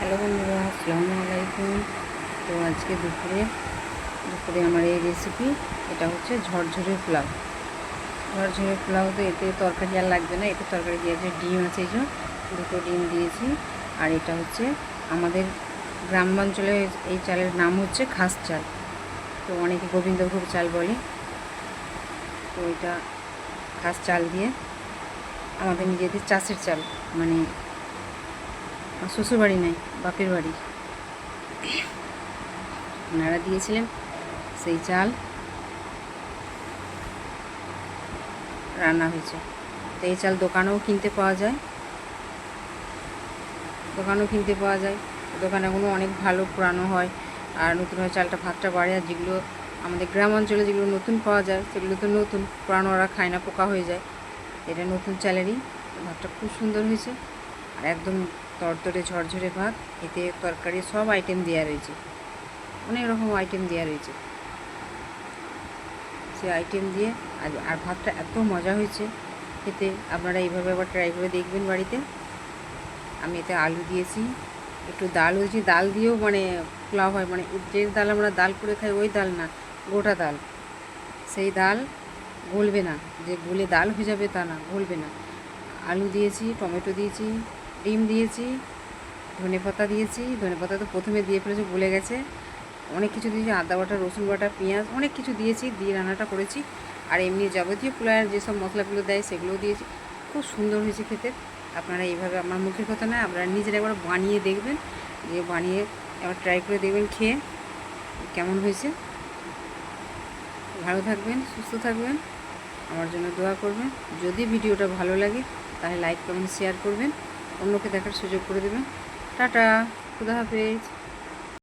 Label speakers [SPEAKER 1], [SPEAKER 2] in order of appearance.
[SPEAKER 1] Hello বন্ধুরা, আসসালামু আলাইকুম। তো আজকে দুপুরে আমার এই রেসিপি, এটা হচ্ছে ঝরঝরে পোলাও। ঝরঝরে পোলাও তো এতে তরকারি আর লাগবে না, এতে তরকারি দিয়েছে, ডিম আছে, এই যে দুটো ডিম দিয়েছি। আর এটা হচ্ছে আমাদের গ্রামাঞ্চলে এই চালের নাম হচ্ছে খাস চাল, তো অনেকে গোবিন্দভোগ চাল বলে। তো এটা খাস চাল দিয়ে আমাদের নিজেদের চাষের চাল, মানে শ্বশুরবাড়ি নাই, বাপের বাড়ি ওনারা দিয়েছিলেন সেই চাল রান্না হয়েছে। তো এই চাল দোকানেও কিনতে পাওয়া যায়, দোকানেগুলো অনেক ভালো পুরানো হয় আর নতুন হয়, চালটা ভাতটা বাড়ে। আর যেগুলো আমাদের গ্রাম অঞ্চলে যেগুলো নতুন পাওয়া যায় সেগুলো তো নতুন, পুরানো ওরা খায় না, পোকা হয়ে যায়। এটা নতুন চালেরই ভাতটা খুব সুন্দর হয়েছে আর একদম তরতরে ঝরঝরে ভাত। এতে তরকারি সব আইটেম দেওয়া রয়েছে, অনেক রকম আইটেম দেওয়া রয়েছে। সে আইটেম দিয়ে আর ভাতটা এত মজা হয়েছে খেতে। আপনারা এইভাবে আবার ট্রাই করে দেখবেন বাড়িতে। আমি এতে আলু দিয়েছি, একটু ডাল হয়েছি, ডাল দিয়েও মানে পোলাও হয়, মানে যে ডাল আমরা ডাল করে খাই ওই ডাল না, গোটা ডাল। সেই ডাল গলবে না, যে গলে ডাল হয়ে যাবে তা না, গলবে না। আলু দিয়েছি, টমেটো দিয়েছি, ডিম দিয়েছি, ধনেপাতা দিয়েছি। ধনেপাতা তো প্রথমে দিয়ে ফেলেছি, গলে গেছে। অনেক কিছু দিয়েছি, আদা বাটা, রসুন বাটা, পেঁয়াজ, অনেক কিছু দিয়েছি, দিয়ে রান্নাটা করেছি। আর এমনি যাবতীয় পোলাওয়ের যেসব মশলাগুলো দেয় সেগুলোও দিয়েছি। খুব সুন্দর হয়েছে খেতে। আপনারা এইভাবে, আমার মুখের কথা নয়, আপনারা নিজেরা একবার বানিয়ে দেখবেন, বানিয়ে একবার ট্রাই করে দেখবেন খেয়ে কেমন হয়েছে। ভালো থাকবেন, সুস্থ থাকবেন, আমার জন্য দোয়া করবেন। যদি ভিডিওটা ভালো লাগে তাহলে লাইক, কমেন্ট, শেয়ার করবেন, অন্যকে দেখার সুযোগ করে দেবেন। টাটা, খুদা হাফেজ।